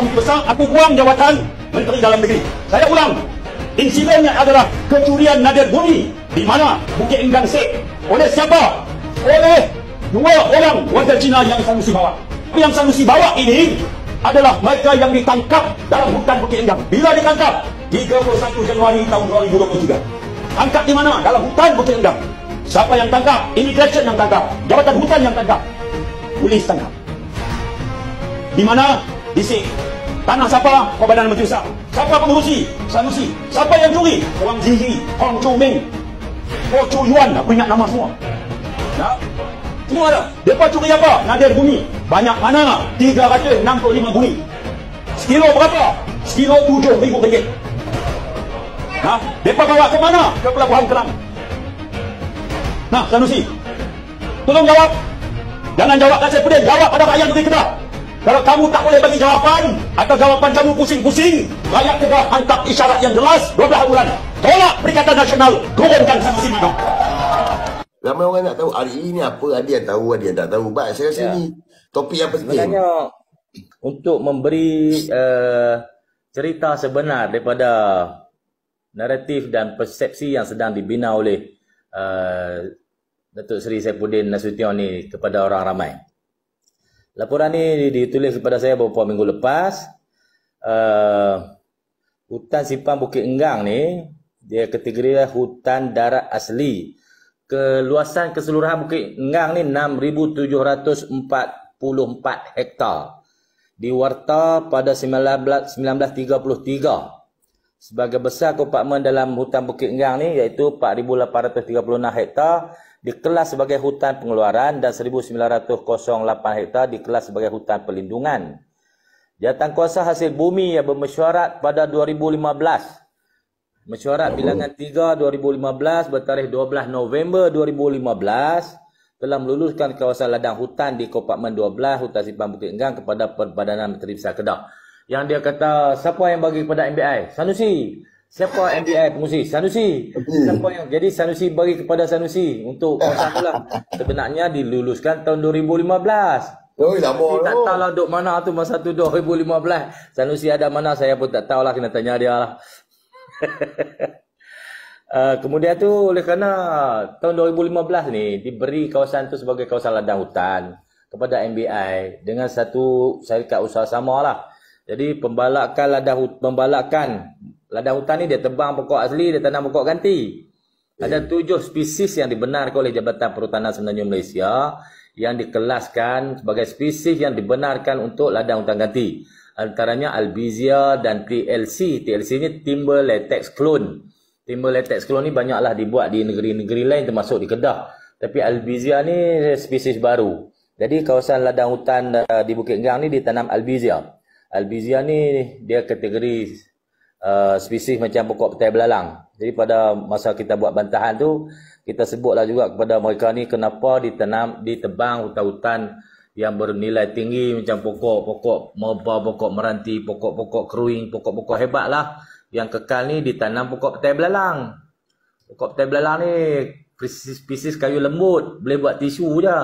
besar aku buang jawatan Menteri Dalam Negeri. Saya ulang, insidennya adalah kecurian nadir bumi di mana Bukit Enggang Sek. Oleh siapa? Oleh dua orang warga Cina yang Sanusi bawa. Yang Sanusi bawa ini adalah mereka yang ditangkap dalam hutan Bukit Enggang. Bila ditangkap? 31 Januari tahun 2023. Tangkap di mana? Dalam hutan Bukit Enggang. Siapa yang tangkap? Immigration yang tangkap. Jabatan Hutan yang tangkap. Polis tangkap. Di mana? Di sini. Tanah siapa? Badan Menteri Besar. Siapa pengurusi? Sanusi. Siapa yang curi? Wang Ziyi, Hong Chou Ming, Ho Chu Yuan. Aku ingat nama semua. Ya? Semua ada. Mereka curi apa? Nadir bumi. Banyak mana? 365 bumi. Sekilo berapa? Sekilo RM7,000. Nah, mereka bawa ke mana? Ke Pelabuhan Kelang. Nah, Sanusi, tolong jawab. Jangan jawab kat saya pedih. Jawab pada rakyat negeri Kedah. Kalau kamu tak boleh bagi jawapan, atau jawapan kamu pusing-pusing, rakyat Kedah hantar isyarat yang jelas 12 bulan. Tolak Perikatan Nasional, turunkan Sanusi Madong. Ramai orang nak tahu hari ini apa, ada yang tahu, ada yang tak tahu. Baik, saya rasa ni topik yang penting. Sebenarnya untuk memberi cerita sebenar daripada naratif dan persepsi yang sedang dibina oleh Datuk Seri Saifuddin Nasution ni kepada orang ramai. Laporan ni ditulis kepada saya beberapa minggu lepas. Hutan Simpang Bukit Enggang ni, dia kategori hutan darat asli. Keluasan keseluruhan Bukit Enggang ni 6,744 hektar. Diwarta pada 1933. Sebagai besar kopartmen dalam hutan Bukit Enggang ni iaitu 4,836 hektar dikelas sebagai hutan pengeluaran dan 1,908 hektar dikelas sebagai hutan perlindungan. Jawatankuasa Hasil Bumi yang bermesyuarat pada 2015. Mesyuarat bilangan 3 2015 bertarikh 12 November 2015 telah meluluskan kawasan ladang hutan di Kopartmen 12 Hutan Simpang Bukit Enggang kepada Perbadanan Menteri Besar Kedah. Yang dia kata, siapa yang bagi kepada MBI? Sanusi. Siapa MBI pengurusi? Sanusi. Siapa yang jadi Sanusi bagi kepada Sanusi untuk kawasan itulah. Sebenarnya diluluskan tahun 2015. Oh, lama. Tak tahulah duk mana tu masa tu 2015. Sanusi ada mana saya pun tak tahulah, kena tanya dia lah. Kemudian tu oleh kerana tahun 2015 ni diberi kawasan tu sebagai kawasan ladang hutan kepada MBI dengan satu syarikat usaha samalah. Jadi pembalakan ladang hutan ni dia tebang pokok asli, dia tanam pokok ganti. Ada 7 spesies yang dibenarkan oleh Jabatan Perhutanan Semenanjung Malaysia yang dikelaskan sebagai spesies yang dibenarkan untuk ladang hutan ganti. Antaranya Albizia dan TLC. TLC ni Timber Latex Clone. Timber Latex Clone ni banyaklah dibuat di negeri-negeri lain termasuk di Kedah. Tapi Albizia ni spesies baru. Jadi kawasan ladang hutan di Bukit Enggang ni ditanam Albizia. Albizia ni dia kategori spesies macam pokok petai belalang. Jadi pada masa kita buat bantahan tu, kita sebutlah juga kepada mereka ni kenapa ditebang hutan-hutan yang bernilai tinggi macam pokok-pokok merbah, pokok meranti, pokok-pokok keruing, pokok-pokok hebat lah. Yang kekal ni ditanam pokok petai belalang. Pokok petai belalang ni spesies kayu lembut, boleh buat tisu je.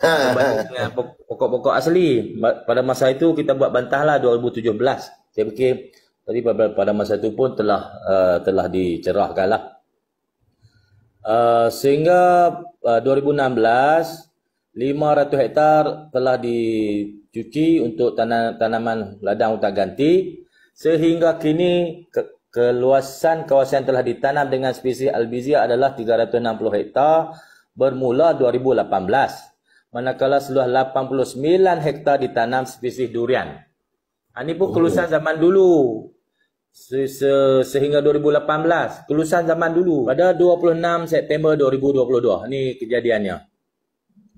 Berbanding dengan pokok-pokok asli. Pada masa itu kita buat bantah lah 2017. Saya fikir tadi pada masa itu pun telah dicerahkan lah. Sehingga 2016 500 hektar telah dicuci untuk tanaman ladang hutan ganti. Sehingga kini keluasan kawasan telah ditanam dengan spesies Albizia adalah 360 hektar bermula 2018. Manakala seluruh 89 hektar ditanam spesies durian. Ini pun kelulusan zaman dulu. Sehingga 2018. Kelulusan zaman dulu. Pada 26 September 2022. Ini kejadiannya.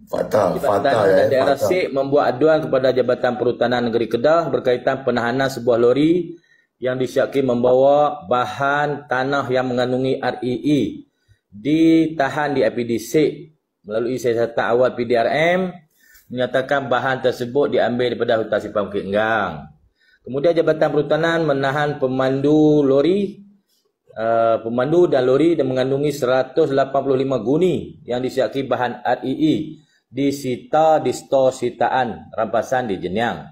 Fatal dan daerah Sik membuat aduan kepada Jabatan Perhutanan Negeri Kedah berkaitan penahanan sebuah lori yang disyaki membawa bahan tanah yang mengandungi REE ditahan di IPD Sik melalui siasatan awal PDRM menyatakan bahan tersebut diambil daripada Hutan Simpang Bukit Enggang. Kemudian Jabatan Perhutanan menahan pemandu dan lori dan mengandungi 185 guni yang disyaki bahan REE disita di stor sitaan rampasan di Jenyang.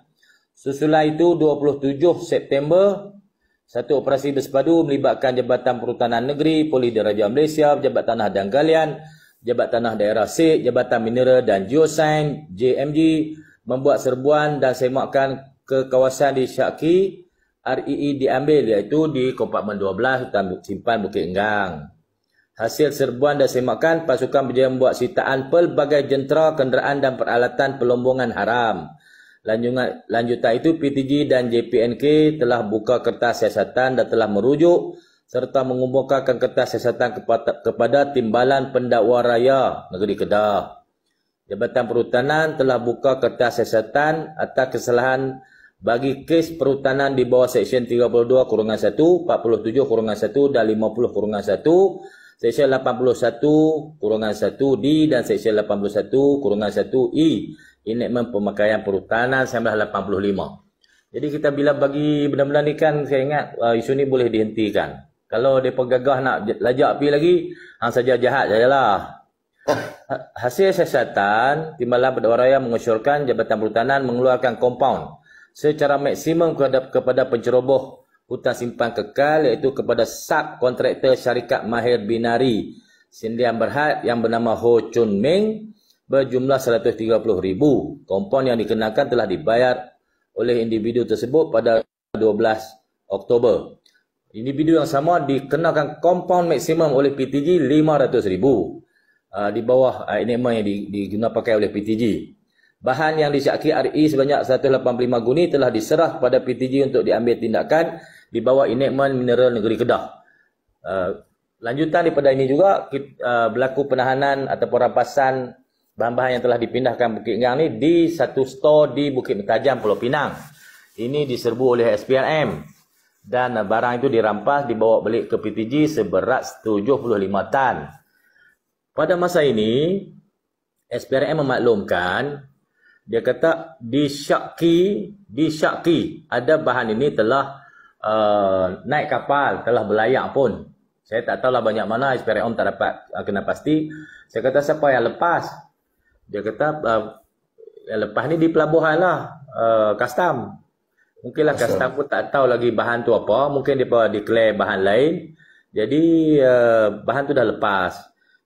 Susulan itu 27 September, satu operasi bersepadu melibatkan Jabatan Perhutanan Negeri, Polis Diraja Malaysia, Pejabat Tanah dan Galian, Pejabat Tanah Daerah SIK, Jabatan Mineral dan Geosains JMG membuat serbuan dan semakkan ke kawasan di Syaki. REE diambil iaitu di kompartmen 12 Hutan Simpan Bukit Enggang. Hasil serbuan dan semakkan, pasukan berjaya membuat sitaan pelbagai jentera, kenderaan dan peralatan pelombongan haram. Lanjutan itu PTG dan JPNK telah buka kertas siasatan dan telah merujuk serta mengemukakan kertas siasatan kepada Timbalan Pendakwa Raya Negeri Kedah. Jabatan Perhutanan telah buka kertas siasatan atas kesalahan bagi kes perhutanan di bawah Seksyen 32-1, 47-1 dan 50-1, Seksyen 81-1D dan Seksyen 81-1I, Enactment Pemakaian Perhutanan 1985. Jadi kita bila bagi benda-benda ni kan, saya ingat isu ni boleh dihentikan. Kalau mereka gagah nak lajak api lagi, hang saja jahat sajalah. Hasil siasatan, Timbalan Pendakwa Raya mengusulkan Jabatan Perhutanan mengeluarkan kompaun secara maksimum kepada penceroboh hutan simpan kekal, iaitu kepada subkontraktor syarikat Mahir Binari Sindian Berhad yang bernama Ho Chun Meng berjumlah 130,000. Kompaun yang dikenakan telah dibayar oleh individu tersebut pada 12 Oktober. Individu yang sama dikenakan kompaun maksimum oleh PTG 500,000 di bawah enactment yang digunakan pakai oleh PTG. Bahan yang disyaki RE sebanyak 185 guni telah diserah kepada PTG untuk diambil tindakan di bawah enactment Mineral Negeri Kedah. Lanjutan daripada ini juga berlaku penahanan ataupun rampasan bahan-bahan yang telah dipindahkan Bukit Enggang ni di satu store di Bukit Mentajam, Pulau Pinang. Ini diserbu oleh SPRM dan barang itu dirampas dibawa balik ke PTG seberat 75 tan. Pada masa ini SPRM memaklumkan, dia kata di Syaki ada bahan ini telah naik kapal, telah berlayar pun. Saya tak tahulah banyak mana, SPRM tak dapat kena pasti. Saya kata siapa yang lepas? Dia kata yang lepas ni di pelabuhan lah, custom. Mungkinlah custom pun tak tahu lagi bahan tu apa, mungkin dia declare bahan lain. Jadi bahan tu dah lepas.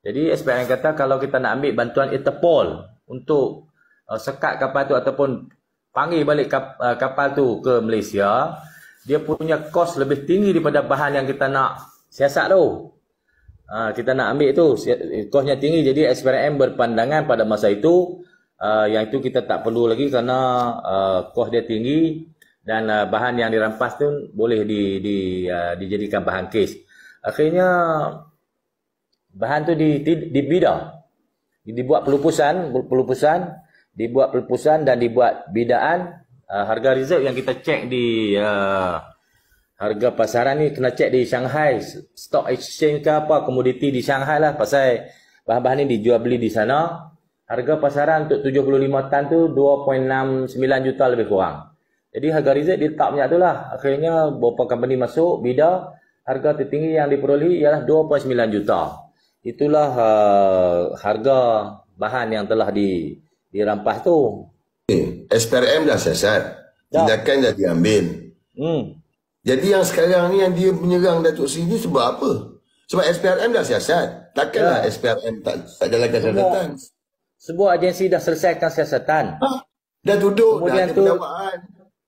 Jadi SPRM kata kalau kita nak ambil bantuan Interpol untuk sekat kapal tu ataupun panggil balik kapal tu ke Malaysia, dia punya kos lebih tinggi daripada bahan yang kita nak siasat tu. Kita nak ambil tu, kosnya tinggi. Jadi SPRM berpandangan pada masa itu, yang itu kita tak perlu lagi kerana kos dia tinggi dan bahan yang dirampas tu boleh dijadikan bahan kes. Akhirnya bahan tu dibida, dibuat pelupusan, dan dibuat bidaan. Harga reserve yang kita cek di harga pasaran ni kena cek di Shanghai Stock Exchange ke apa, komoditi di Shanghai lah, pasal bahan-bahan ni dijual beli di sana. Harga pasaran untuk 75 tan tu 2.69 juta lebih kurang. Jadi harga reserve dia tak banyak tu lah. Akhirnya beberapa company masuk bida, harga tertinggi yang diperolehi ialah 2.9 juta. Itulah harga bahan yang telah dirampas tu. SPRM dah siasat, tindakan dah diambil. Jadi yang sekarang ni yang dia menyerang Datuk Seri ni sebab apa? Sebab SPRM dah siasat. Takkanlah SPRM tak jalankan siasatan. Sebuah agensi dah selesaikan siasatan. Dah duduk, kemudian dah ada tu pendakwaan.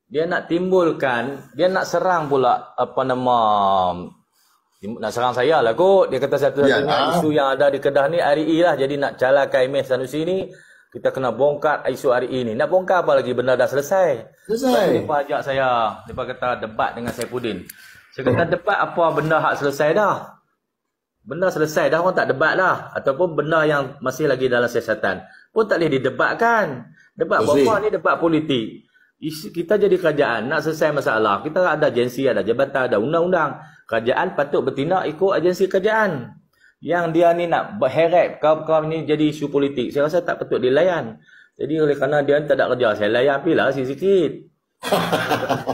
dia nak timbulkan, dia nak serang pula nak serang saya lah kot. Dia kata satu-satunya isu yang ada di Kedah ni RE lah. Jadi nak calahkan Imeh Sanusi ni, kita kena bongkar isu RE ni. Nak bongkar apa lagi? Benda dah selesai. Mereka ajak saya, mereka kata debat dengan Saifuddin. Saya kata debat apa, benda hak selesai dah. Benda selesai dah, orang tak debat dah. Ataupun benda yang masih lagi dalam siasatan pun tak boleh didebatkan. Debat apa ni? Debat politik. Kita jadi kerajaan, nak selesai masalah, kita ada agensi, ada jabatan, ada undang-undang. Kerajaan patut bertindak ikut agensi kerajaan. Yang dia ni nak berheret kaum-kaum ni jadi isu politik, saya rasa tak patut dilayan. Jadi oleh kerana dia tak ada kerja, saya layan apilah sikit-sikit.